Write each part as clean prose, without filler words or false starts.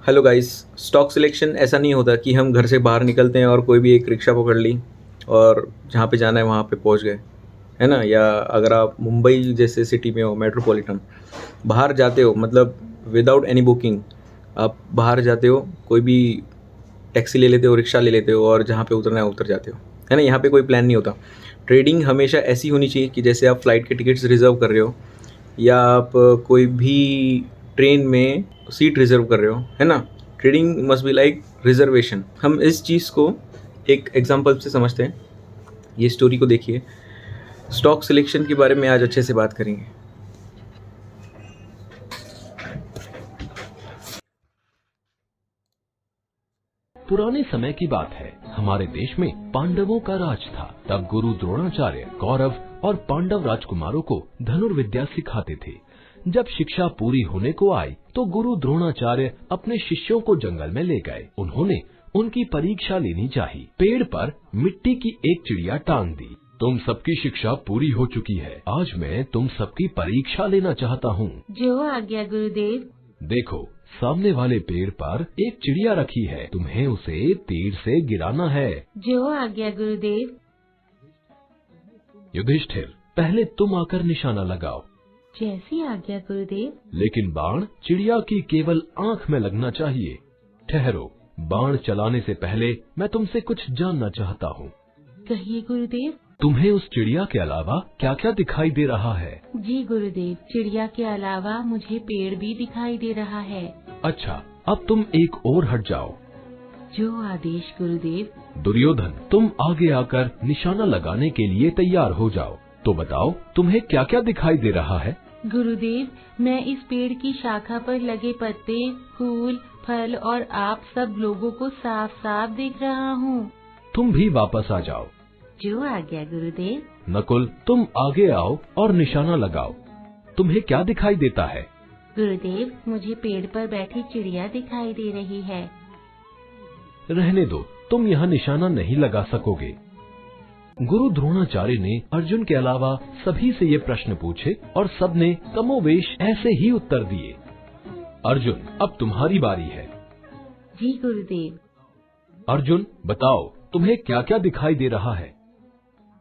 Hello guys. Stock selection ऐसा नहीं होता कि हम घर से बाहर निकलते हैं और कोई भी एक रिक्शा पकड़ ली और जहाँ पे जाना है वहाँ पे पहुँच गए, है ना। या अगर आप मुंबई जैसे सिटी में हो, मेट्रोपॉलिटन, बाहर जाते हो, मतलब विदाउट एनी बुकिंग आप बाहर जाते हो, कोई भी टैक्सी ले लेते हो, रिक्शा ले लेते हो और जहाँ पे उतरना है उतर जाते हो, है ना। यहाँ पे कोई प्लान नहीं होता। ट्रेडिंग हमेशा ऐसी होनी चाहिए कि जैसे आप फ्लाइट के टिकट्स रिजर्व कर रहे हो या आप कोई भी ट्रेन में सीट रिजर्व कर रहे हो, है ना। Trading must be like reservation. हम इस चीज़ को एक एग्जांपल से समझते हैं। ये स्टोरी को देखिए। स्टॉक सिलेक्शन के बारे में आज अच्छे से बात करेंगे। पुराने समय की बात है। हमारे देश में पांडवों का राज था। तब गुरु द्रोणाचार्य कौरव और पांडव राजकुमारों को धनुर्विद्या सिखाते थे। जब शिक्षा पूरी होने को आई तो गुरु द्रोणाचार्य अपने शिष्यों को जंगल में ले गए। उन्होंने उनकी परीक्षा लेनी चाहिए। पेड़ पर मिट्टी की एक चिड़िया टांग दी। तुम सबकी शिक्षा पूरी हो चुकी है, आज मैं तुम सबकी परीक्षा लेना चाहता हूँ। जो आज्ञा गुरुदेव। देखो, सामने वाले पेड़ पर एक चिड़िया रखी है, तुम्हें उसे तीर से गिराना है। जो आज्ञा गुरुदेव। युधिष्ठिर, पहले तुम आकर निशाना लगाओ। जैसी आज्ञा गुरुदेव। लेकिन बाण चिड़िया की केवल आंख में लगना चाहिए। ठहरो, बाण चलाने से पहले मैं तुमसे कुछ जानना चाहता हूँ। कहिए गुरुदेव। तुम्हें उस चिड़िया के अलावा क्या क्या दिखाई दे रहा है? जी गुरुदेव, चिड़िया के अलावा मुझे पेड़ भी दिखाई दे रहा है। अच्छा, अब तुम एक और हट जाओ। जो आदेश गुरुदेव। दुर्योधन, तुम आगे आकर निशाना लगाने के लिए तैयार हो जाओ। तो बताओ, तुम्हें क्या क्या दिखाई दे रहा है? गुरुदेव, मैं इस पेड़ की शाखा पर लगे पत्ते, फूल, फल और आप सब लोगों को साफ साफ देख रहा हूँ। तुम भी वापस आ जाओ। जो आज्ञा गुरुदेव। नकुल, तुम आगे आओ और निशाना लगाओ। तुम्हें क्या दिखाई देता है? गुरुदेव, मुझे पेड़ पर बैठी चिड़िया दिखाई दे रही है। रहने दो, तुम यहाँ निशाना नहीं लगा सकोगे। गुरु द्रोणाचार्य ने अर्जुन के अलावा सभी से ये प्रश्न पूछे और सबने कमोवेश ऐसे ही उत्तर दिए। अर्जुन, अब तुम्हारी बारी है। जी गुरुदेव। अर्जुन, बताओ, तुम्हें क्या क्या दिखाई दे रहा है?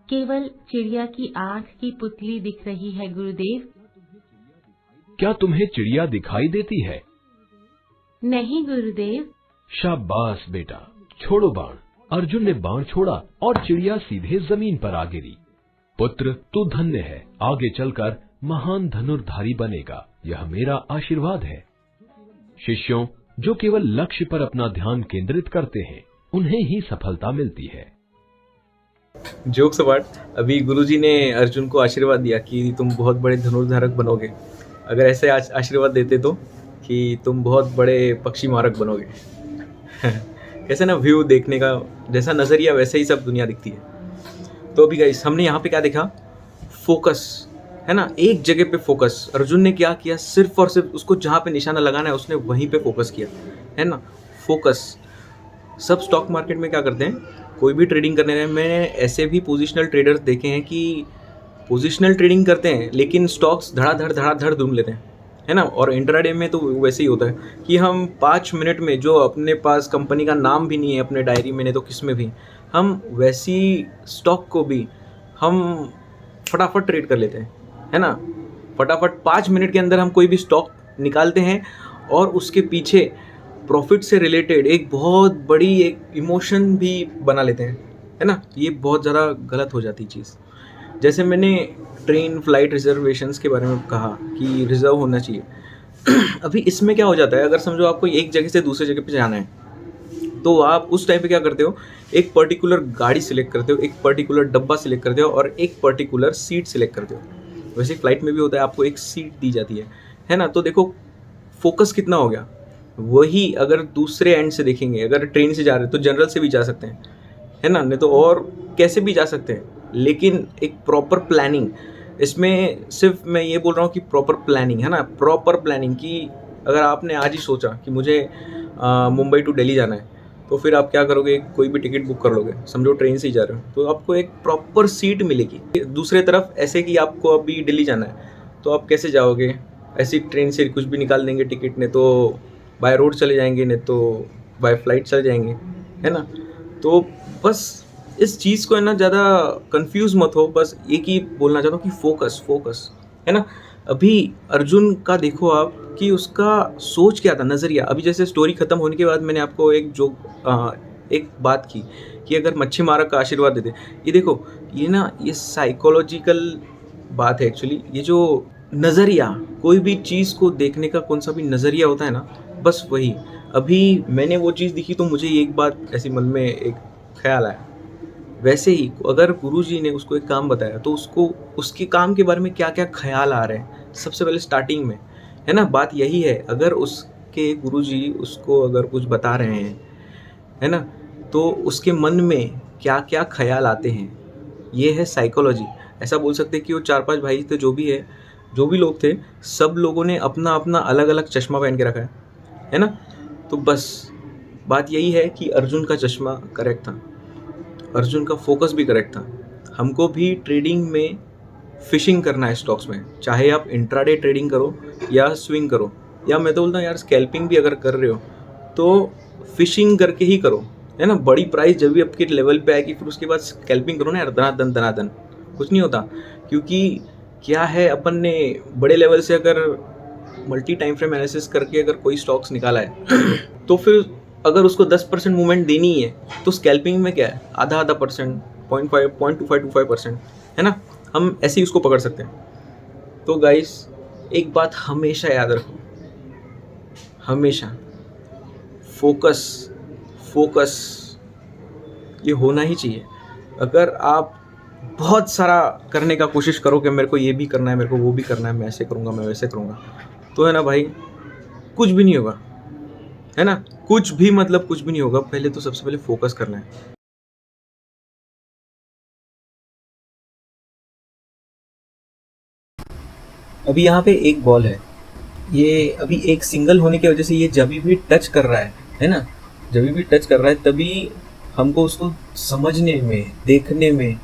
केवल चिड़िया की आँख की पुतली दिख रही है गुरुदेव। क्या तुम्हें चिड़िया दिखाई देती है? नहीं गुरुदेव। शाबाश बेटा, छोड़ो बाण। अर्जुन ने बाण छोड़ा और चिड़िया सीधे जमीन पर आ गिरी। पुत्र, तू धन्य है, आगे चलकर महान धनुर्धारी बनेगा, यह मेरा आशीर्वाद है। शिष्यों, जो केवल लक्ष्य पर अपना ध्यान केंद्रित करते हैं उन्हें ही सफलता मिलती है। जोक्स अपार्ट, अभी गुरुजी ने अर्जुन को आशीर्वाद दिया कि तुम बहुत बड़े धनुर्धारक बनोगे। अगर ऐसे आशीर्वाद देते तो कि तुम बहुत बड़े पक्षी मारक बनोगे। कैसे ना, व्यू देखने का जैसा नज़रिया वैसे ही सब दुनिया दिखती है। तो अभी गाइस, हमने यहाँ पे क्या देखा? फोकस, है ना। एक जगह पे फोकस। अर्जुन ने क्या किया? सिर्फ और सिर्फ उसको जहाँ पे निशाना लगाना है उसने वहीं पे फोकस किया, है ना। फोकस। सब स्टॉक मार्केट में क्या करते हैं, कोई भी ट्रेडिंग करने में, ऐसे भी पोजिशनल ट्रेडर्स देखे हैं कि पोजिशनल ट्रेडिंग करते हैं लेकिन स्टॉक्स धड़ाधड़ ढूंढ लेते हैं, है ना। और इंट्राडे में तो वैसे ही होता है कि हम 5 मिनट में, जो अपने पास कंपनी का नाम भी नहीं है अपने डायरी में, नहीं तो किस में भी, हम वैसी स्टॉक को भी हम फटाफट ट्रेड कर लेते हैं, है ना। फटाफट 5 मिनट के अंदर हम कोई भी स्टॉक निकालते हैं और उसके पीछे प्रॉफिट से रिलेटेड एक बहुत बड़ी एक इमोशन भी बना लेते हैं, है ना। ये बहुत ज़्यादा गलत हो जाती चीज़। जैसे मैंने ट्रेन फ्लाइट रिजर्वेशंस के बारे में कहा कि रिज़र्व होना चाहिए। अभी इसमें क्या हो जाता है, अगर समझो आपको एक जगह से दूसरे जगह पे जाना है तो आप उस टाइम पे क्या करते हो, एक पर्टिकुलर गाड़ी सिलेक्ट करते हो, एक पर्टिकुलर डब्बा सिलेक्ट करते हो और एक पर्टिकुलर सीट सिलेक्ट करते हो। वैसे फ्लाइट में भी होता है, आपको एक सीट दी जाती है ना। तो देखो फोकस कितना हो गया। वही अगर दूसरे एंड से देखेंगे, अगर ट्रेन से जा रहे हैं तो जनरल से भी जा सकते हैं, है ना, नहीं तो और कैसे भी जा सकते हैं, लेकिन एक प्रॉपर प्लानिंग। इसमें सिर्फ मैं ये बोल रहा हूँ कि प्रॉपर प्लानिंग, है ना। प्रॉपर प्लानिंग कि अगर आपने आज ही सोचा कि मुझे मुंबई टू दिल्ली जाना है, तो फिर आप क्या करोगे, कोई भी टिकट बुक कर लोगे, समझो ट्रेन से ही जा रहे हो, तो आपको एक प्रॉपर सीट मिलेगी। दूसरे तरफ ऐसे कि आपको अभी दिल्ली जाना है तो आप कैसे जाओगे, ऐसी ट्रेन से कुछ भी निकाल देंगे टिकट ने तो बाय रोड चले जाएंगे, नहीं तो बाय फ्लाइट चले जाएंगे, है ना। तो बस इस चीज़ को है ना ज़्यादा कंफ्यूज मत हो, बस एक ही बोलना चाहता हूँ कि फोकस फोकस, है ना। अभी अर्जुन का देखो आप कि उसका सोच क्या था, नज़रिया। अभी जैसे स्टोरी ख़त्म होने के बाद मैंने आपको एक बात की कि अगर मच्छी मारक का आशीर्वाद देते, ये देखो ये ना ये साइकोलॉजिकल बात है एक्चुअली। ये जो नज़रिया, कोई भी चीज़ को देखने का कौन सा भी नज़रिया होता है ना, बस वही। अभी मैंने वो चीज़ दिखी तो मुझे एक बात ऐसी मन में एक ख्याल आया। वैसे ही अगर गुरुजी ने उसको एक काम बताया तो उसको उसके काम के बारे में क्या क्या ख्याल आ रहे हैं सबसे पहले स्टार्टिंग में, है ना। बात यही है, अगर उसके गुरुजी उसको अगर कुछ बता रहे हैं, है ना, तो उसके मन में क्या क्या ख्याल आते हैं, ये है साइकोलॉजी। ऐसा बोल सकते हैं कि वो 4-5 भाई थे, जो भी है, जो भी लोग थे, सब लोगों ने अपना अपना अलग अलग चश्मा पहन के रखा है ना। तो बस बात यही है कि अर्जुन का चश्मा करेक्ट था, अर्जुन का फोकस भी करेक्ट था। हमको भी ट्रेडिंग में फिशिंग करना है स्टॉक्स में, चाहे आप इंट्राडे ट्रेडिंग करो या स्विंग करो, या मैं तो बोलता हूँ यार स्कैल्पिंग भी अगर कर रहे हो तो फिशिंग करके ही करो, है ना। बड़ी प्राइस जब भी आपके लेवल पे आएगी फिर उसके बाद स्कैल्पिंग करो ना यार, दनादन दनादन, कुछ नहीं होता। क्योंकि क्या है, अपन ने बड़े लेवल से अगर मल्टी टाइम फ्रेम एनालिसिस करके अगर कोई स्टॉक्स निकाला है तो फिर अगर उसको 10% मूवमेंट देनी है तो स्कैल्पिंग में क्या है, आधा परसेंट, 0.25% है ना, हम ऐसे ही उसको पकड़ सकते हैं। तो गाइस एक बात हमेशा याद रखो, हमेशा फोकस फोकस ये होना ही चाहिए। अगर आप बहुत सारा करने का कोशिश करो कि मेरे को ये भी करना है, मेरे को वो भी करना है, मैं ऐसे करूँगा, मैं वैसे करूँगा, तो है ना भाई, कुछ भी नहीं होगा, है ना। कुछ भी मतलब कुछ भी नहीं होगा। पहले तो सबसे पहले फोकस करना है। अभी यहाँ पे एक बॉल है, ये अभी एक सिंगल होने की वजह से ये जब भी टच कर रहा है ना, जब भी टच कर रहा है तभी हमको उसको समझने में, देखने में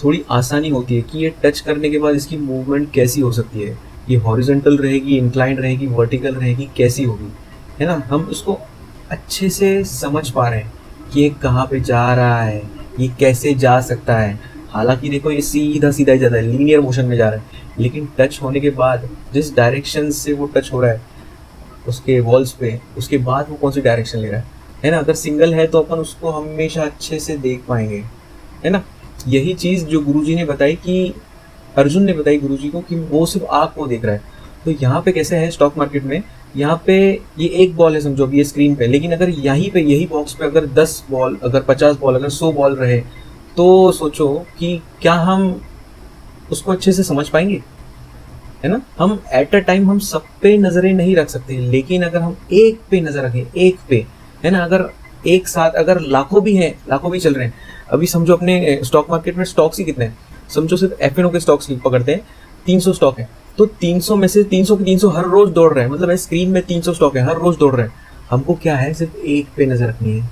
थोड़ी आसानी होती है कि ये टच करने के बाद इसकी मूवमेंट कैसी हो सकती है, ये हॉरिजॉन्टल रहेगी, इंक्लाइंड रहेगी, वर्टिकल रहेगी, कैसी होगी, है ना। हम उसको अच्छे से समझ पा रहे हैं कि ये कहाँ पे जा रहा है, ये कैसे जा सकता है। हालांकि देखो ये सीधा सीधा ही जाता है, लीनियर मोशन में जा रहा है, लेकिन टच होने के बाद जिस डायरेक्शन से वो टच हो रहा है उसके वॉल्स पे, उसके बाद वो कौन सी डायरेक्शन ले रहा है ना। अगर सिंगल है तो अपन उसको हमेशा अच्छे से देख पाएंगे, है ना। यही चीज़ जो गुरुजी ने बताई कि अर्जुन ने बताई गुरुजी को कि वो सिर्फ आपको देख रहा है। तो यहाँ पे कैसे है स्टॉक मार्केट में, यहाँ पे ये एक बॉल है समझो अभी ये स्क्रीन पे, लेकिन अगर यहीं पे यही बॉक्स पे अगर 10 बॉल, अगर 50 बॉल, अगर 100 बॉल रहे तो सोचो कि क्या हम उसको अच्छे से समझ पाएंगे, है ना। हम एट अ टाइम हम सब पे नज़रें नहीं रख सकते, लेकिन अगर हम एक पे नज़र रखें, एक पे, है ना, अगर एक साथ अगर लाखों भी हैं, लाखों भी चल रहे हैं। अभी समझो अपने स्टॉक मार्केट में स्टॉक्स ही कितने हैं, समझो सिर्फ एफ&ओ के स्टॉक्स पकड़ते हैं, 300 स्टॉक है, तो 300 में से 300 के 300 हर रोज दौड़ रहे हैं, मतलब स्क्रीन में 300 स्टॉक है, हर रोज दौड़ रहे हैं। हमको क्या है, सिर्फ एक पे नज़र रखनी है,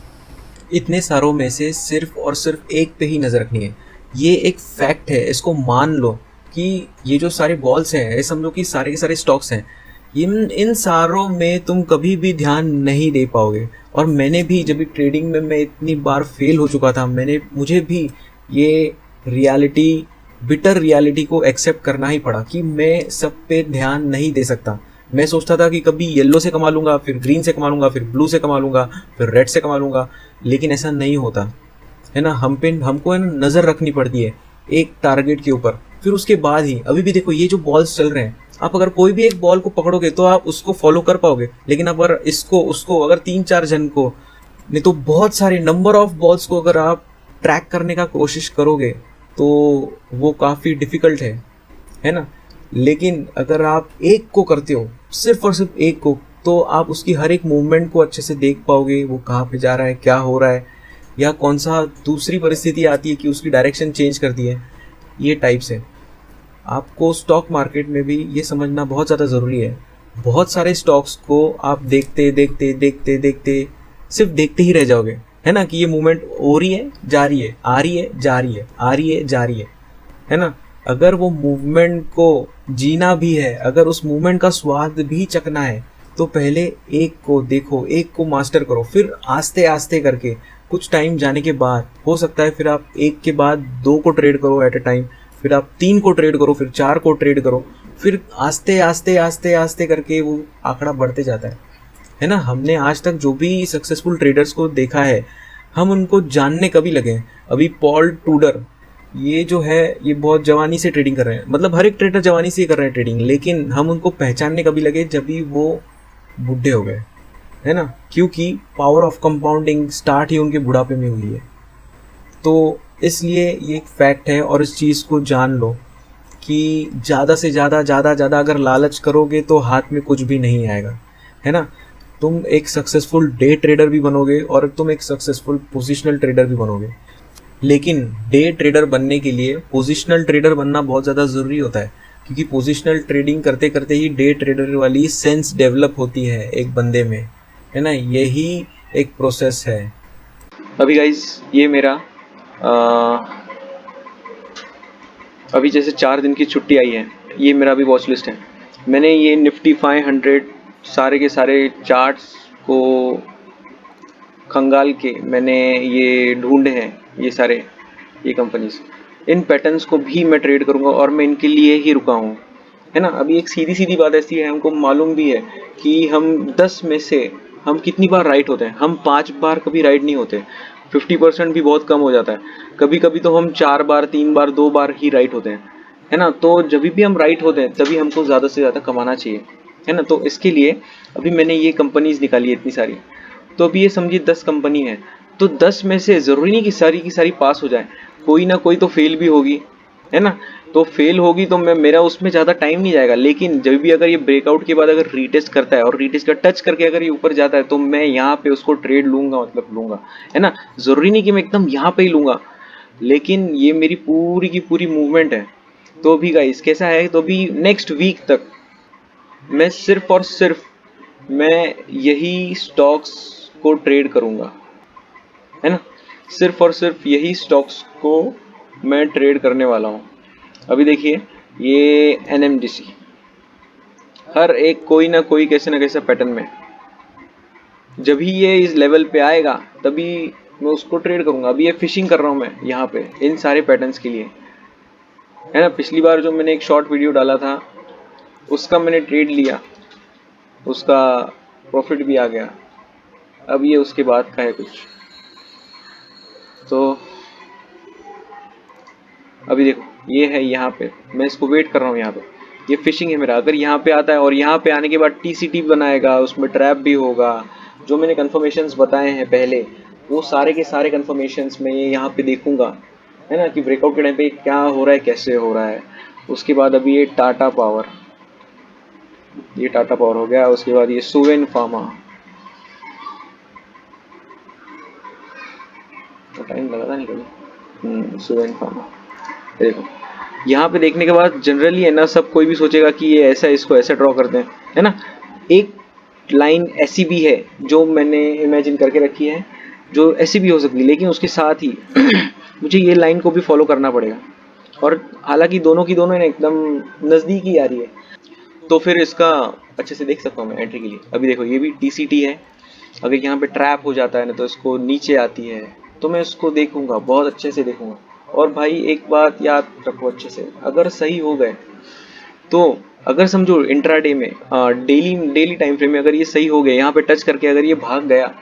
इतने सारों में से सिर्फ और सिर्फ एक पे ही नज़र रखनी है। ये एक फैक्ट है, इसको मान लो कि ये जो सारे बॉल्स हैं, समझो कि सारे के सारे स्टॉक्स हैं, इन सारों में तुम कभी भी ध्यान नहीं दे पाओगे। और मैंने भी जब भी ट्रेडिंग में मैं इतनी बार फेल हो चुका था, मुझे भी ये रियलिटी, बिटर रियलिटी को एक्सेप्ट करना ही पड़ा कि मैं सब पे ध्यान नहीं दे सकता। मैं सोचता था कि कभी येलो से कमा लूँगा, फिर ग्रीन से कमा लूँगा, फिर ब्लू से कमा लूँगा, फिर रेड से कमा लूँगा, लेकिन ऐसा नहीं होता, है ना। हमको है ना नज़र रखनी पड़ती है एक टारगेट के ऊपर, फिर उसके बाद ही। अभी भी देखो ये जो बॉल्स चल रहे हैं, आप अगर कोई भी एक बॉल को पकड़ोगे तो आप उसको फॉलो कर पाओगे, लेकिन अगर इसको उसको अगर 3-4 जन को, नहीं तो बहुत सारे नंबर ऑफ बॉल्स को अगर आप ट्रैक करने का कोशिश करोगे तो वो काफ़ी डिफ़िकल्ट है ना। लेकिन अगर आप एक को करते हो, सिर्फ और सिर्फ एक को, तो आप उसकी हर एक मूवमेंट को अच्छे से देख पाओगे, वो कहाँ पे जा रहा है, क्या हो रहा है, या कौन सा दूसरी परिस्थिति आती है कि उसकी डायरेक्शन चेंज कर दी है। ये टाइप से आपको स्टॉक मार्केट में भी ये समझना बहुत ज़्यादा ज़रूरी है। बहुत सारे स्टॉक्स को आप देखते देखते देखते देखते सिर्फ देखते ही रह जाओगे, है ना, कि ये मूवमेंट हो रही है, जा रही है, आ रही है, जा रही है, आ रही है, जा रही है ना। अगर वो मूवमेंट को जीना भी है, अगर उस मूवमेंट का स्वाद भी चखना है, तो पहले एक को देखो, एक को मास्टर करो, फिर आस्ते आस्ते करके कुछ टाइम जाने के बाद हो सकता है फिर आप एक के बाद 2 को ट्रेड करो एट अ टाइम, फिर आप 3 को ट्रेड करो, फिर 4 को ट्रेड करो, फिर आस्ते आस्ते आस्ते आस्ते करके वो आंकड़ा बढ़ते जाता है ना। हमने आज तक जो भी सक्सेसफुल ट्रेडर्स को देखा है, हम उनको जानने कभी लगे हैं। अभी पॉल टूडर ये जो है, ये बहुत जवानी से ट्रेडिंग कर रहे हैं, मतलब हर एक ट्रेडर जवानी से ही कर रहे हैं ट्रेडिंग, लेकिन हम उनको पहचानने कभी लगे जब भी वो बूढ़े हो गए, है ना, क्योंकि पावर ऑफ कंपाउंडिंग स्टार्ट ही उनके बुढ़ापे में हुई है। तो इसलिए ये एक फैक्ट है, और इस चीज़ को जान लो कि ज़्यादा से ज़्यादा अगर लालच करोगे तो हाथ में कुछ भी नहीं आएगा, है ना। तुम एक सक्सेसफुल डे ट्रेडर भी बनोगे और तुम एक सक्सेसफुल पोजिशनल ट्रेडर भी बनोगे, लेकिन डे ट्रेडर बनने के लिए पोजिशनल ट्रेडर बनना बहुत ज़्यादा ज़रूरी होता है, क्योंकि पोजिशनल ट्रेडिंग करते करते ही डे ट्रेडर वाली सेंस डेवलप होती है एक बंदे में, है ना। यही एक प्रोसेस है। अभी गाइज ये मेरा अभी जैसे 4 दिन की छुट्टी आई है, ये मेरा अभी वॉच लिस्ट है। मैंने ये निफ्टी 500 सारे के सारे चार्ट्स को खंगाल के मैंने ये ढूंढे हैं, ये सारे ये कंपनीज, इन पैटर्न्स को भी मैं ट्रेड करूंगा और मैं इनके लिए ही रुका हूँ, है ना। अभी एक सीधी सीधी बात ऐसी है, हमको मालूम भी है कि हम 10 में से हम कितनी बार राइट होते हैं। हम 5 बार कभी राइट नहीं होते, 50% भी बहुत कम हो जाता है। कभी कभी तो हम 4 बार, 3 बार, 2 बार ही राइट होते हैं, है ना। तो जब भी हम राइट होते हैं तभी हमको ज़्यादा से ज़्यादा कमाना चाहिए, है ना। तो इसके लिए अभी मैंने ये कंपनीज निकाली है इतनी सारी। तो अभी ये समझिए 10 कंपनी है, तो 10 में से ज़रूरी नहीं कि सारी की सारी पास हो जाए, कोई ना कोई तो फेल भी होगी, है ना। तो फेल होगी तो मेरा उसमें ज़्यादा टाइम नहीं जाएगा, लेकिन जब भी अगर ये ब्रेकआउट के बाद अगर रीटेस्ट करता है और रीटेस्ट का टच करके अगर ये ऊपर जाता है तो मैं यहाँ पे उसको ट्रेड लूँगा, मतलब लूँगा, है ना। ज़रूरी नहीं कि मैं एकदम यहाँ पे ही लूँगा, लेकिन ये मेरी पूरी की पूरी मूवमेंट है। तो अभी गाइस कैसा है, तो अभी नेक्स्ट वीक तक मैं सिर्फ और सिर्फ मैं यही स्टॉक्स को ट्रेड करूँगा, है ना। सिर्फ और सिर्फ यही स्टॉक्स को मैं ट्रेड करने वाला हूँ। अभी देखिए ये NMDC, हर एक कोई ना कोई कैसे ना कैसे पैटर्न में, जब ही ये इस लेवल पे आएगा तभी मैं उसको ट्रेड करूँगा। अभी ये फिशिंग कर रहा हूँ मैं यहाँ पे इन सारे पैटर्न्स के लिए, है ना। पिछली बार जो मैंने एक शॉर्ट वीडियो डाला था उसका मैंने ट्रेड लिया, उसका प्रॉफिट भी आ गया। अब ये उसके बाद का है कुछ, तो अभी देखो ये है यहाँ पे, मैं इसको वेट कर रहा हूँ यहाँ पे, ये फिशिंग है मेरा। अगर यहाँ पे आता है और यहाँ पे आने के बाद TCT बनाएगा, उसमें ट्रैप भी होगा, जो मैंने कन्फर्मेशंस बताए हैं पहले वो सारे के सारे कन्फर्मेशंस में ये यहाँ पे देखूंगा, है ना, कि ब्रेकआउट के टाइम पे क्या हो रहा है, कैसे हो रहा है। उसके बाद अभी ये टाटा पावर, ये टाटा पावर हो गया। उसके बाद ये सुवेन फार्मा, टाइम लगा था नहीं कभी, सुवेन फार्मा। देखो यहाँ पे देखने के बाद जनरली है ना, सब कोई भी सोचेगा कि ये ऐसा, इसको ऐसा ड्रॉ करते हैं, है ना। एक लाइन ऐसी भी है जो मैंने इमेजिन करके रखी है, जो ऐसी भी हो सकती है, लेकिन उसके साथ ही मुझे ये लाइन को भी फॉलो करना पड़ेगा। और हालांकि दोनों की दोनों एकदम नज़दीक ही आ रही है, तो फिर इसका अच्छे से देख सकता हूँ मैं एंट्री के लिए। अभी देखो ये भी TCT है, अगर यहाँ पे ट्रैप हो जाता है ना तो इसको नीचे आती है, तो मैं इसको देखूंगा, बहुत अच्छे से देखूंगा। और भाई एक बात याद रखो अच्छे से, अगर सही हो गए तो, अगर समझो इंट्राडे में डेली टाइम फ्रेम में अगर ये सही हो गए, यहाँ पे टच करके अगर ये भाग गया,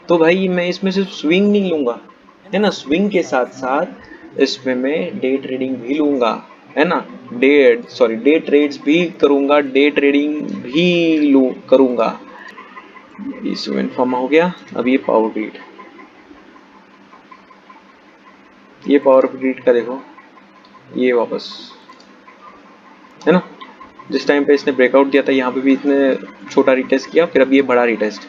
तो भाई मैं इसमें सिर्फ स्विंग नहीं लूंगा, है ना। स्विंग के साथ साथ इसमें मैं डे ट्रेडिंग भी लूंगा, है ना। डे ट्रेड्स भी करूंगा, डे ट्रेडिंग भी करूंगा। ये स्विंग फार्मा हो गया। अब ये पावर ग्रिड, ये पावर ग्रिड का देखो, ये वापस, है ना। जिस टाइम पे इसने ब्रेकआउट दिया था यहाँ पे भी इतने छोटा रिटेस्ट किया, फिर अब ये बड़ा रिटेस्ट।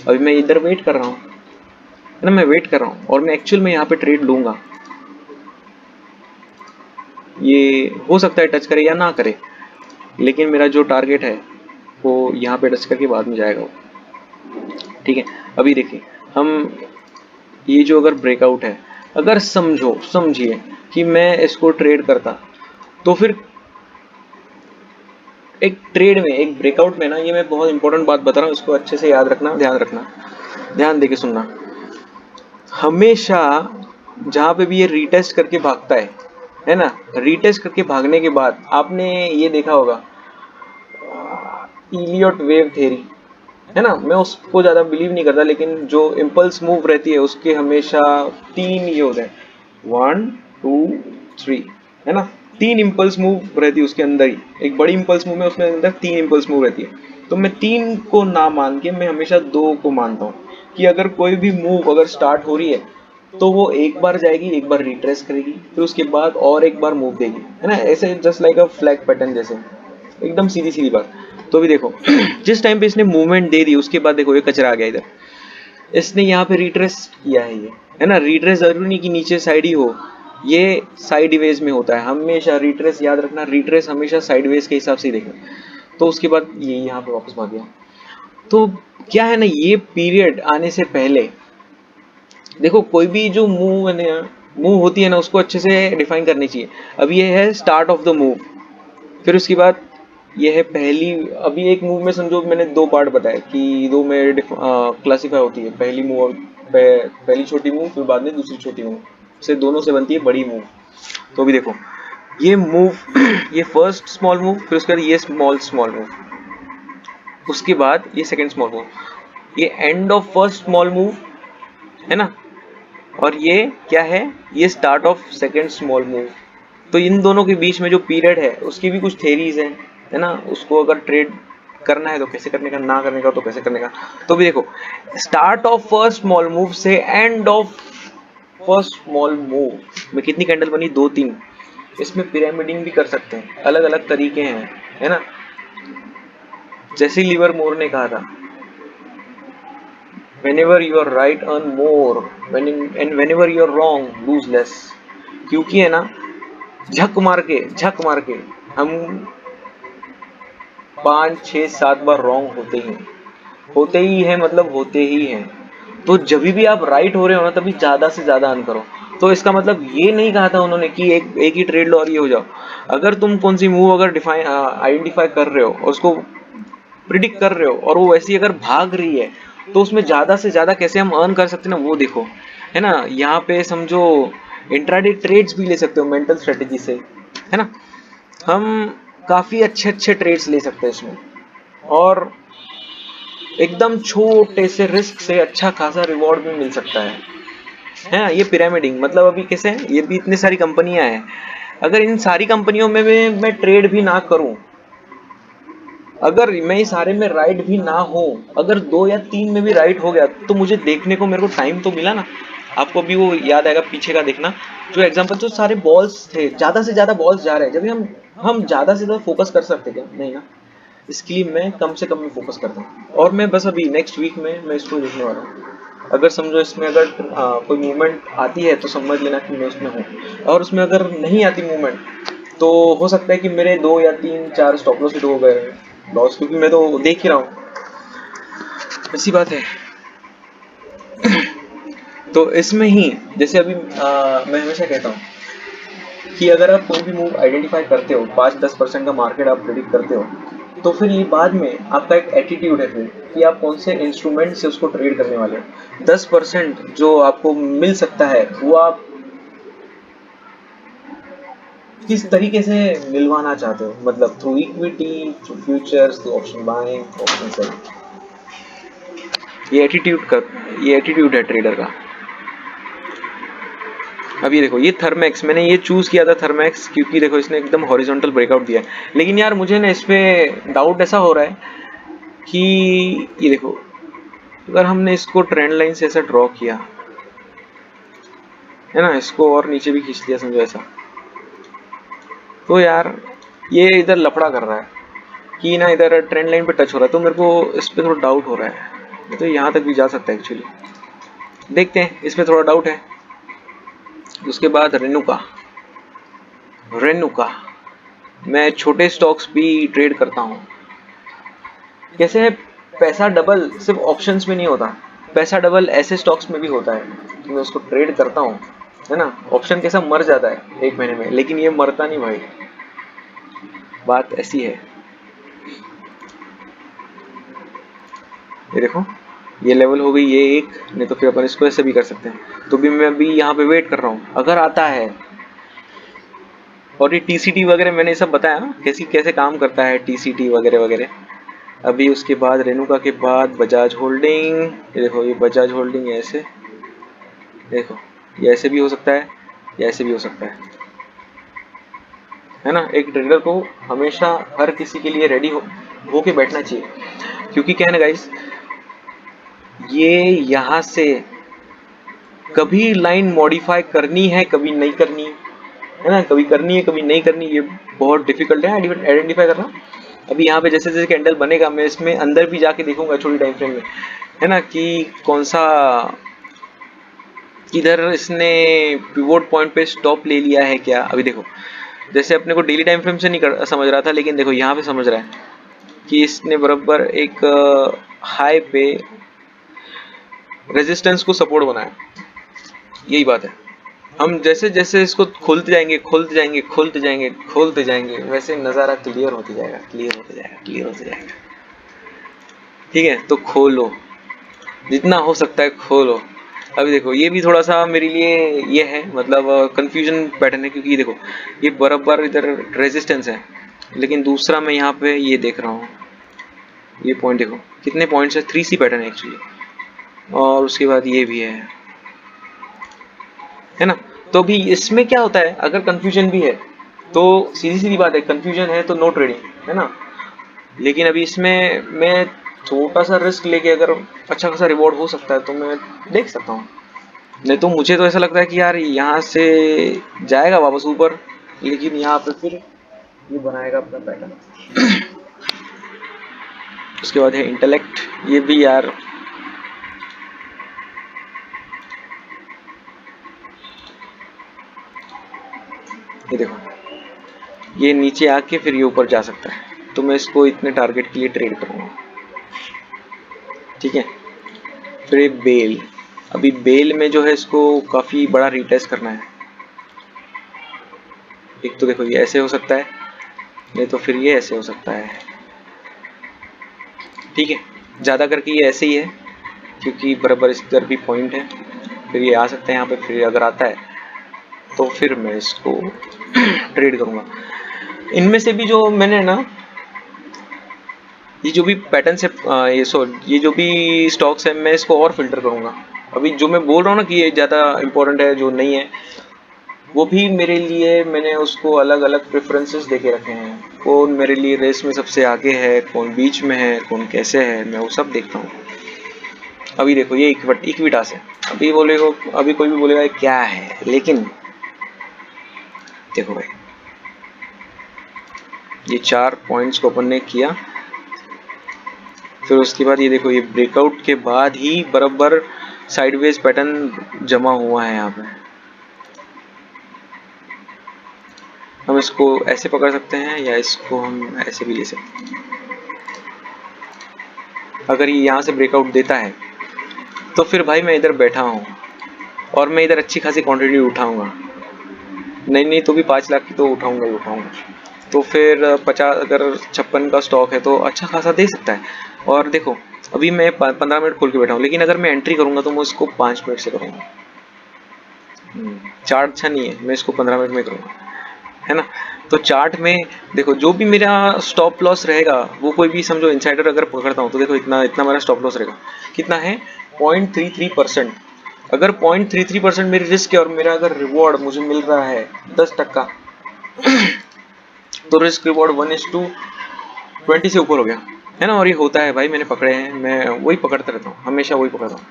अभी मैं इधर वेट कर रहा हूँ, है ना, मैं वेट कर रहा हूँ और मैं एक्चुअल में यहाँ पे ट्रेड लूंगा। ये हो सकता है टच करे या ना करे, लेकिन मेरा जो टारगेट है वो यहाँ पे टच करके बाद में जाएगा वो, ठीक है। अभी देखिए हम ये जो अगर ब्रेकआउट है, अगर समझिए कि मैं इसको ट्रेड करता, तो फिर एक ट्रेड में, एक ब्रेकआउट में ना, ये मैं बहुत इंपॉर्टेंट बात बता रहा हूँ, इसको अच्छे से याद रखना, ध्यान रखना, ध्यान देके सुनना। हमेशा जहाँ पे भी ये रीटेस्ट करके भागता है ना, रीटेस्ट करके भागने के बाद आपने ये देखा होगा इलियट वेव थ्योरी, है ना, मैं उसको ज़्यादा बिलीव नहीं करता, लेकिन जो इम्पल्स मूव रहती है उसके हमेशा 3 ये होते हैं, 1 2 3, है ना, 3 इम्पल्स मूव रहती है उसके अंदर ही। एक बड़ी इम्पल्स मूव में उसके अंदर 3 इम्पल्स मूव रहती है। तो मैं 3 को ना मान के मैं हमेशा 2 को मानता हूँ कि अगर कोई भी मूव अगर स्टार्ट हो रही है तो वो एक बार जाएगी, एक बार रिट्रेस करेगी, फिर उसके बाद और एक बार मूव देगी, है ना, ऐसे just like a flag pattern जैसे, एकदम सीधी सीधी बात। तो भी देखो जिस टाइम पे इसने मूवमेंट दे दी उसके बाद देखो ये कचरा आ गया इधर, इसने यहाँ पे रिट्रेस किया है, ये है ना, रिट्रेस जरूरी नहीं कि नीचे साइड ही हो, ये साइडवेज में होता है हमेशा। रिट्रेस याद रखना, रिट्रेस हमेशा साइडवेज के हिसाब से ही देखना। तो उसके बाद ये यहाँ पे वापस भाग गया। तो क्या है ना, ये पीरियड आने से पहले देखो कोई भी जो मूव होती है ना उसको अच्छे से डिफाइन करनी चाहिए। अब ये है स्टार्ट ऑफ द मूव, फिर उसके बाद ये है पहली, अभी एक मूव में समझो मैंने 2 पार्ट बताए कि 2 में क्लासीफाई होती है, पहली मूव और पहली छोटी मूव, फिर बाद में दूसरी छोटी मूव, से दोनों से बनती है बड़ी मूव। तो अभी देखो ये मूव ये फर्स्ट स्मॉल मूव, फिर उसके बाद ये स्मॉल मूव, उसके बाद ये सेकंड स्मॉल मूव, ये and of first small move, है ना, और ये क्या है, ये start of second small move. तो इन दोनों के बीच में जो पीरियड है उसकी भी कुछ थेरीज हैं, है ना, उसको अगर ट्रेड करना है तो कैसे करने का, ना करने का तो कैसे करने का। तो भी देखो start of first small move से end of first small move में कितनी कैंडल बनी, 2-3। इसमें पिरामिडिंग भी कर सकते हैं, अलग अलग तरीके हैं, है ना। जैसे लिवरमोर ने कहा था, whenever you are right earn more, and whenever you are wrong lose less। क्योंकि है ना झक मार के हम 5 6 7 बार रॉन्ग होते ही है, मतलब होते ही हैं। तो जब भी आप राइट हो रहे हो ना तभी ज्यादा से ज्यादा अर्न करो। तो इसका मतलब ये नहीं कहा था उन्होंने कि एक ही ट्रेड लो और ये हो जाओ। अगर तुम कौन सी मूव अगर डिफाइन आइडेंटिफाई कर रहे हो और उसको प्रिडिक्ट कर रहे हो और वो वैसी अगर भाग रही है तो उसमें ज्यादा से ज्यादा कैसे हम अर्न कर सकते हैं ना, वो देखो, है ना। यहाँ पे समझो इंट्राडे ट्रेड्स भी ले सकते हो मेंटल स्ट्रेटेजी से, है ना। हम काफी अच्छे ट्रेड्स ले सकते हैं इसमें, और एकदम छोटे से रिस्क से अच्छा खासा रिवॉर्ड भी मिल सकता है ना। ये पिरामिडिंग मतलब अभी कैसे है, ये भी इतनी सारी कंपनियां हैं, अगर इन सारी कंपनियों में मैं ट्रेड भी ना करूं, अगर मैं इस सारे में राइट भी ना हो, अगर 2 या 3 में भी राइट हो गया तो मुझे देखने को, मेरे को टाइम तो मिला ना। आपको भी वो याद आएगा पीछे का देखना, जो एग्जांपल जो सारे बॉल्स थे, ज्यादा से ज्यादा बॉल्स जा रहे हैं, जब हम ज्यादा से ज्यादा फोकस कर सकते क्या, नहीं ना। इसके लिए मैं कम से कम में फोकस करता हूँ, और मैं बस अभी नेक्स्ट वीक में मैं इसको देखने वाला हूँ। अगर समझो इसमें अगर कोई मूवमेंट आती है तो समझ लेना कि मैं उसमें हूँ, और उसमें अगर नहीं आती मूवमेंट तो हो सकता है कि मेरे 2 या 3 4 स्टॉप लॉस हिट हो गए लॉस, क्योंकि मैं तो देख ही रहा हूँ, ऐसी बात है। तो इसमें ही जैसे अभी मैं हमेशा कहता हूँ कि अगर आप कोई भी मूव आइडेंटिफाई करते हो, 5-10% का मार्केट आप प्रेडिक्ट करते हो, तो फिर ये बाद में आपका एक एटीट्यूड है फिर कि आप कौन से इंस्ट्रूमेंट से उसको ट्रेड करने वाले हो। 10% जो आपको मिल सकता है वो आप किस तरीके से मिलवाना चाहते हो, मतलब through equity, through futures, through option buying, option selling. ये एटीट्यूड है ट्रेडर का। अब ये देखो, ये थर्मैक्स, मैंने ये चूज किया था थर्मैक्स क्योंकि देखो इसने एकदम हॉरिजॉन्टल ब्रेकआउट दिया है। लेकिन यार मुझे ना इस पे डाउट ऐसा हो रहा है कि ये देखो, अगर हमने इसको ट्रेंड लाइन से ऐसा ड्रॉ किया है ना, इसको और नीचे भी खींच लिया समझो ऐसा, तो यार ये इधर लफड़ा कर रहा है कि ना इधर ट्रेंड लाइन पे टच हो रहा है, तो मेरे को इस पे थोड़ा डाउट हो रहा है। तो यहाँ तक भी जा सकता है एक्चुअली, देखते हैं, इस पे थोड़ा डाउट है। उसके बाद रेनुका मैं छोटे स्टॉक्स भी ट्रेड करता हूँ। कैसे है, पैसा डबल सिर्फ ऑप्शंस में नहीं होता, पैसा डबल ऐसे स्टॉक्स में भी होता है कि मैं उसको ट्रेड करता हूँ, है ना। ऑप्शन कैसा मर जाता है 1 महीने में, लेकिन ये मरता नहीं भाई, बात ऐसी है। ये देखो, ये लेवल हो गई ये एक, नहीं तो फिर अपन इसको ऐसे भी कर सकते हैं। तो भी मैं अभी यहाँ पे वेट कर रहा हूँ अगर आता है। और ये टीसीटी वगैरह मैंने सब बताया ना कैसे कैसे काम करता है, टीसीटी वगैरह वगैरह। अभी उसके बाद रेणुका के बाद बजाज होल्डिंग, ये देखो ये बजाज होल्डिंग ऐसे, देखो ये ऐसे भी हो सकता है, या ऐसे भी हो सकता है ना। एक ट्रेडर को हमेशा हर किसी के लिए रेडी हो के बैठना चाहिए, क्योंकि क्या है ना गाइस, ये यहाँ से कभी लाइन मॉडिफाई करनी है कभी नहीं करनी है ना, कभी करनी है कभी नहीं करनी, ये बहुत डिफिकल्ट है आइडेंटिफाई करना। अभी यहाँ पे जैसे जैसे कैंडल बनेगा मैं इसमें अंदर भी जाके देखूंगा छोटी टाइम फ्रेम में, है ना, कि कौन सा किधर इसने पिवोट पॉइंट पे स्टॉप ले लिया है क्या। अभी देखो जैसे अपने को डेली टाइम फ्रेम से नहीं समझ रहा था, लेकिन देखो यहाँ पे समझ रहा है कि इसने बराबर एक हाई पे रेजिस्टेंस को सपोर्ट बनाया। यही बात है, हम जैसे जैसे इसको खोलते जाएंगे खोलते जाएंगे खोलते जाएंगे खोलते जाएंगे, वैसे नज़ारा क्लियर होते जाएगा क्लियर होते जाएगा क्लियर होते जाएगा। ठीक है, तो खोलो जितना हो सकता है खोलो। अभी देखो ये भी थोड़ा सा मेरे लिए ये है, मतलब कंफ्यूजन पैटर्न है, क्योंकि ये देखो ये बराबर इधर रेजिस्टेंस है, लेकिन दूसरा मैं यहाँ पे ये देख रहा हूँ, ये पॉइंट देखो कितने पॉइंट्स है, 3C पैटर्न है एक्चुअली, और उसके बाद ये भी है ना। तो भी इसमें क्या होता है, अगर कंफ्यूजन भी है तो सीधी सीधी बात है, कंफ्यूजन है तो नो ट्रेडिंग, है ना। लेकिन अभी इसमें मैं छोटा सा रिस्क लेके अगर अच्छा खासा रिवॉर्ड हो सकता है तो मैं देख सकता हूँ। नहीं तो मुझे तो ऐसा लगता है कि यार यहाँ से जाएगा वापस ऊपर, लेकिन यहाँ पे फिर ये बनाएगा अपना पैटर्न। उसके बाद है इंटेलेक्ट, ये भी यार ये देखो ये नीचे आके फिर ये ऊपर जा सकता है, तो मैं इसको इतने टारगेट के लिए ट्रेड करूँगा। ठीक है, फिर ये बेल, अभी बेल में जो है इसको काफ़ी बड़ा रीटेस्ट करना है। एक तो देखो ये ऐसे हो सकता है, नहीं तो फिर ये ऐसे हो सकता है। ठीक है, ज़्यादा करके ये ऐसे ही है क्योंकि बराबर इस तरफ भी पॉइंट है, फिर ये आ सकता है यहाँ पे, फिर अगर आता है तो फिर मैं इसको ट्रेड करूँगा। इनमें से भी जो मैंने ना ये जो भी पैटर्न से ये जो भी स्टॉक्स है मैं इसको और फिल्टर करूँगा। अभी जो मैं बोल रहा हूँ ना कि ये ज़्यादा इंपॉर्टेंट है जो नहीं है, वो भी मेरे लिए मैंने उसको अलग अलग प्रेफरेंसेस देके रखे हैं। कौन मेरे लिए रेस में सबसे आगे है, कौन बीच में है, कौन कैसे है, मैं वो सब देखता हूँ। अभी देखो ये इक्विटास है, अभी कोई भी बोलेगा क्या है, लेकिन देखो भाई ये 4 पॉइंट्स को अपन ने किया, फिर उसके बाद ये देखो ये ब्रेकआउट के बाद ही बराबर साइडवेज पैटर्न जमा हुआ है यहाँ पे। हम इसको ऐसे पकड़ सकते हैं या इसको हम ऐसे भी ले सकते हैं। अगर ये यहाँ से ब्रेकआउट देता है तो फिर भाई मैं इधर बैठा हूँ और मैं इधर अच्छी खासी क्वांटिटी उठाऊंगा, नहीं तो भी 5 लाख की तो उठाऊंगा ही उठाऊंगा। तो फिर 50, अगर 56 का स्टॉक है तो अच्छा खासा दे सकता है। और देखो अभी मैं 15 मिनट खोल के बैठा हूँ, लेकिन अगर मैं एंट्री करूँगा तो मैं इसको 5 मिनट से करूँगा। चार्ट अच्छा नहीं है, मैं इसको 15 मिनट में करूँगा, है ना। तो चार्ट में देखो जो भी मेरा स्टॉप लॉस रहेगा, वो कोई भी समझो इनसाइडर अगर पकड़ता हूँ तो देखो इतना इतना मेरा स्टॉप लॉस रहेगा, कितना है 0.33%। अगर 0.33% मेरी रिस्क है और मेरा अगर रिवॉर्ड मुझे मिल रहा है 10%, तो रिस्क रिवॉर्ड 1:20 से ऊपर हो गया, है ना। और ये होता है भाई, मैंने पकड़े हैं, मैं वही पकड़ता रहता हूँ, हमेशा वही पकड़ता हूँ।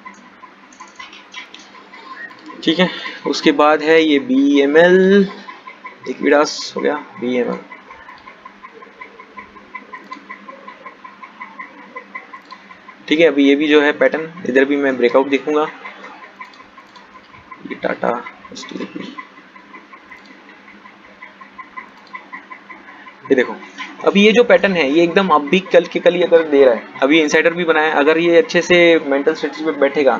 ठीक है, उसके बाद है ये BML, इक्विटास हो गया, BML। ठीक है, अभी ये भी जो है पैटर्न, इधर भी मैं ब्रेकआउट देखूंगा। ये टाटा स्टील, ये देखो अभी ये जो पैटर्न है ये एकदम अब भी कल के कल ही अगर दे रहा है, अभी इनसाइडर भी बनाया, अगर ये अच्छे से मेंटल स्ट्रेटजी पे बैठेगा,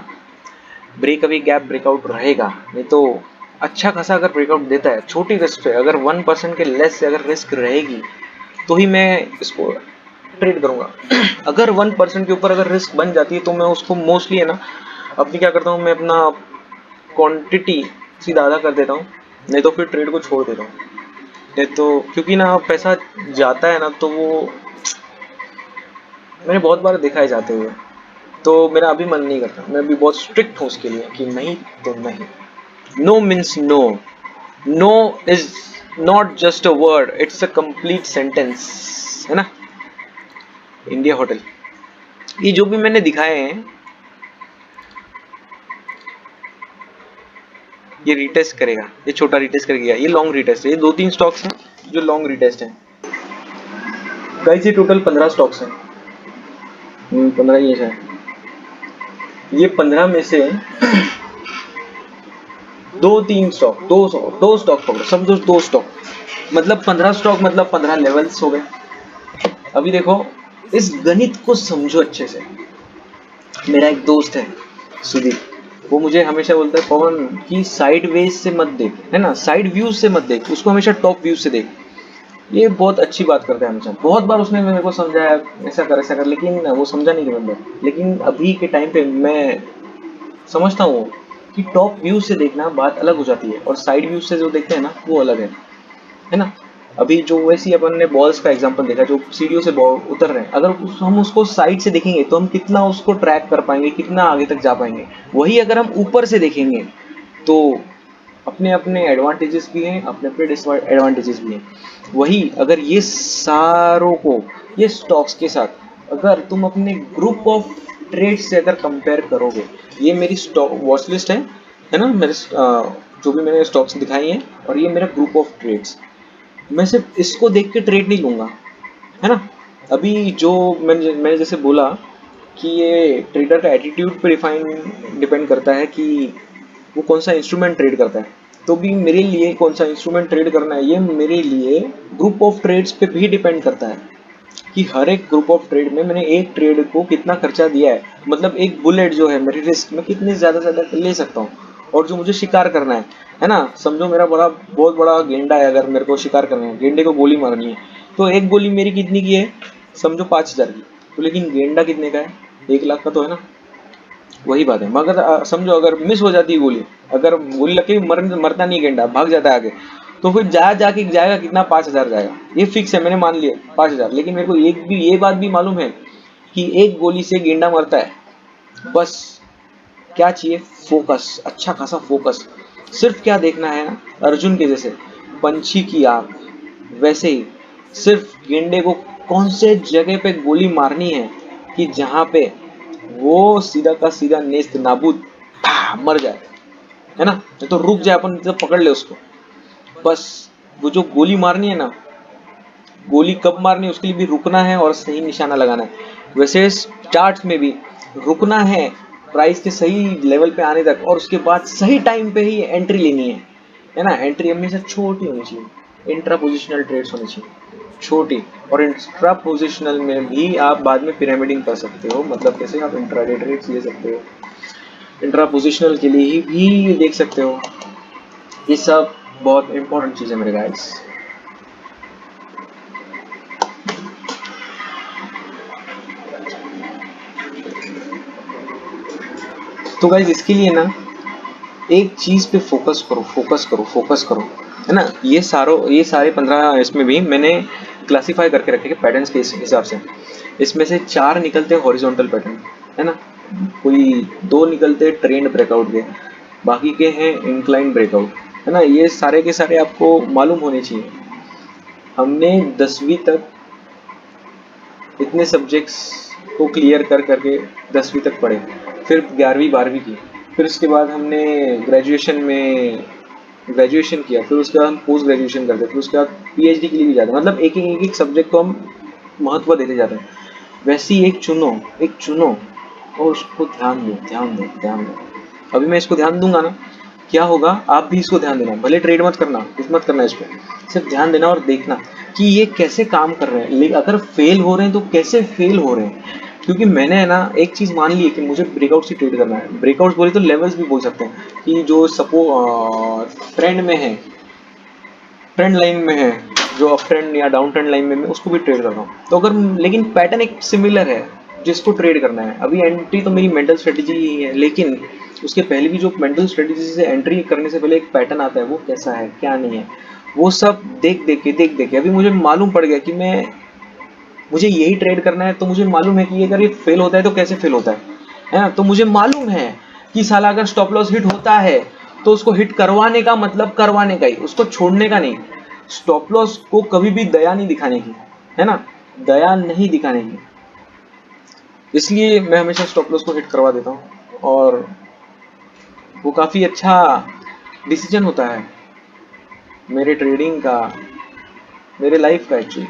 ब्रेक अभी गैप ब्रेकआउट रहेगा, नहीं तो अच्छा खासा अगर ब्रेकआउट देता है छोटी रिस्क पे, अगर 1% के लेस से अगर रिस्क रहेगी तो ही मैं इसको ट्रेड करूँगा। अगर 1% के ऊपर अगर रिस्क बन जाती है तो मैं उसको मोस्टली है ना अपनी क्या करता हूँ, मैं अपना क्वांटिटी सीधा आधा कर देता हूँ, नहीं तो फिर ट्रेड को छोड़ देता हूँ। नहीं तो क्योंकि ना पैसा जाता है ना तो वो मैंने बहुत बार देखा है जाते हुए, तो मेरा अभी मन नहीं करता। मैं अभी बहुत स्ट्रिक्ट हूँ उसके लिए कि नहीं तो नहीं। No means no, no is not just a word, it's a complete sentence, है ना। इंडिया होटल, ये जो भी मैंने दिखाए हैं ये रिटेस्ट करेगा, ये छोटा रिटेस्ट करेगा, ये लॉन्ग रिटेस्ट है। ये 2-3 स्टॉक्स हैं जो लॉन्ग रिटेस्ट हैं। गाइस ये टोटल 15 स्टॉक्स हैं, 15 ये है। ये 15 में से 2-3 स्टॉक, दो स्टॉक पकड़ो, समझो 2 स्टॉक, मतलब 15 स्टॉक, मतलब 15 लेवल्स हो गए। अभी देखो इस गणित को समझो अच्छे से। मेरा एक दोस्त है सुदीप, वो मुझे हमेशा बोलता है पवन की साइड वेज से मत देख, है ना, साइड व्यूज से मत देख, उसको हमेशा टॉप व्यू से देख। ये बहुत अच्छी बात करता है हमेशा। बहुत बार उसने मेरे को समझाया ऐसा कर, लेकिन वो समझा नहीं बंदा। लेकिन अभी के टाइम पे मैं समझता हूँ कि टॉप व्यू से देखना बात अलग हो जाती है और साइड व्यू से जो देखते हैं ना वो अलग है ना। अभी जो वैसी अपन ने बॉल्स का एग्जांपल देखा, जो सीढ़ियों से बॉल उतर रहे हैं, अगर हम उसको साइड से देखेंगे तो हम कितना उसको ट्रैक कर पाएंगे, कितना आगे तक जा पाएंगे। वही अगर हम ऊपर से देखेंगे तो अपने अपने एडवांटेजेस भी हैं, अपने अपने डिसएडवांटेजेस भी हैं। वही अगर ये सारों को, ये स्टॉक्स के साथ अगर तुम अपने ग्रुप ऑफ ट्रेड्स से अगर कंपेयर करोगे, ये मेरी स्टॉक वॉच लिस्ट है ना, मेरे जो भी मैंने स्टॉक्स दिखाई हैं, और ये मेरा ग्रुप ऑफ ट्रेड्स। मैं सिर्फ इसको देख के ट्रेड नहीं लूंगा, है ना। अभी जो मैंने जैसे बोला कि ये ट्रेडर का एटीट्यूड पे डिपेंड करता है कि वो कौन सा इंस्ट्रूमेंट ट्रेड करता है। तो भी मेरे लिए कौन सा इंस्ट्रूमेंट ट्रेड करना है, ये मेरे लिए ग्रुप ऑफ ट्रेड्स पे भी डिपेंड करता है कि हर एक ग्रुप ऑफ ट्रेड में मैंने एक ट्रेड को कितना खर्चा दिया है। मतलब एक बुलेट जो है मेरी रिस्क में कितने ज्यादा ले सकता हूँ, और जो मुझे शिकार करना है ना। समझो मेरा बहुत बड़ा गेंडा है, अगर मेरे को शिकार करना है, गेंडे को गोली मारनी है, तो एक गोली मेरी कितनी की है, समझो 5,000 की। तो लेकिन गेंडा कितने का है, 1 लाख का तो है ना। वही बात है। मगर समझो अगर मिस हो जाती है गोली, अगर गोली लग के मरता नहीं गेंडा, भाग जाता है आगे, तो फिर जाके जाएगा कितना, 5,000 जाएगा। ये फिक्स है, मैंने मान लिया 5,000। लेकिन मेरे को ये बात भी मालूम है कि एक गोली से गेंडा मरता है। बस क्या चाहिए, फोकस, अच्छा खासा फोकस। सिर्फ क्या देखना है ना, अर्जुन के जैसे पंछी की आंख, वैसे ही सिर्फ गेंडे को कौन से जगह पे गोली मारनी है कि जहां पे वो सीधा का सीधा नेस्त नाबूद मर जाए, है ना। नहीं तो रुक जाए, अपन तो पकड़ ले उसको। बस वो जो गोली मारनी है ना, गोली कब मारनी है उसके लिए भी रुकना है और सही निशाना लगाना है। वैसे चार्ट्स में भी रुकना है प्राइस के सही लेवल पे आने तक, और उसके बाद सही टाइम पे ही एंट्री लेनी है ना। एंट्री हमेशा छोटी होनी चाहिए, इंट्रा पोजिशनल ट्रेड्स होनी चाहिए छोटी। और इंट्रा पोजिशनल में भी आप बाद में पिरामिडिंग कर सकते हो। मतलब कैसे, आप इंट्राडे ट्रेड्स ले सकते हो, इंट्रा पोजिशनल के लिए ही भी देख सकते हो। ये सब बहुत इंपॉर्टेंट चीज़ है मेरे गाइस। तो गाइस इसके लिए ना एक चीज पे फोकस करो, फोकस करो, फोकस करो, है ना। ये सारे 15 इसमें भी मैंने क्लासिफाई करके रखे पैटर्न्स के हिसाब से। इसमें से 4 निकलते हैं हॉरिजॉन्टल पैटर्न, है ना। कोई 2 निकलते हैं ट्रेंड ब्रेकआउट के, बाकी के हैं इंक्लाइन ब्रेकआउट, है ना। ये सारे के सारे आपको मालूम होने चाहिए। हमने 10वीं तक इतने सब्जेक्ट्स को क्लियर करके 10वीं तक पढ़े, फिर 11वीं 12वीं की, फिर उसके बाद हमने ग्रेजुएशन किया, फिर उसके बाद हम पोस्ट ग्रेजुएशन करते, फिर उसके बाद पीएचडी के लिए भी जाते। मतलब एक सब्जेक्ट को हम महत्व देते जाते हैं। वैसे ही एक चुनो और उसको ध्यान दो। अभी मैं इसको ध्यान दूंगा ना, क्या होगा, आप भी इसको ध्यान देना। भले ट्रेड मत करना, कुछ मत करना, इस पर सिर्फ ध्यान देना और देखना कि ये कैसे काम कर रहे हैं। लेकिन अगर फेल हो रहे हैं तो कैसे फेल हो रहे हैं। क्योंकि मैंने है ना एक चीज मान ली है कि मुझे ब्रेकआउट से ट्रेड करना है। ब्रेकआउट बोले तो लेवल्स भी बोल सकते हैं कि जो ट्रेंड में है, ट्रेंड लाइन में है, जो अप ट्रेंड या डाउन ट्रेंड लाइन में मैं उसको भी ट्रेड कर रहा हूँ। तो अगर लेकिन पैटर्न एक सिमिलर है जिसको ट्रेड करना है। अभी एंट्री तो मेरी मेंटल स्ट्रेटजी ही है, लेकिन उसके पहले भी जो मेंटल स्ट्रेटजी से एंट्री करने से पहले एक पैटर्न आता है, वो कैसा है क्या नहीं है, वो सब देख देख के अभी मुझे मालूम पड़ गया कि मुझे यही ट्रेड करना है। तो मुझे मालूम है कि अगर ये फेल होता है तो कैसे फेल होता है ना। तो मुझे मालूम है कि साला अगर स्टॉप लॉस हिट होता है तो उसको हिट करवाने का मतलब करवाने का ही, उसको छोड़ने का नहीं। स्टॉप लॉस को कभी भी दया नहीं दिखाने की, है ना, दया नहीं दिखाने की। इसलिए मैं हमेशा स्टॉप लॉस को हिट करवा देता हूँ और वो काफ़ी अच्छा डिसीजन होता है मेरे ट्रेडिंग का, मेरे लाइफ का एक्चुअली।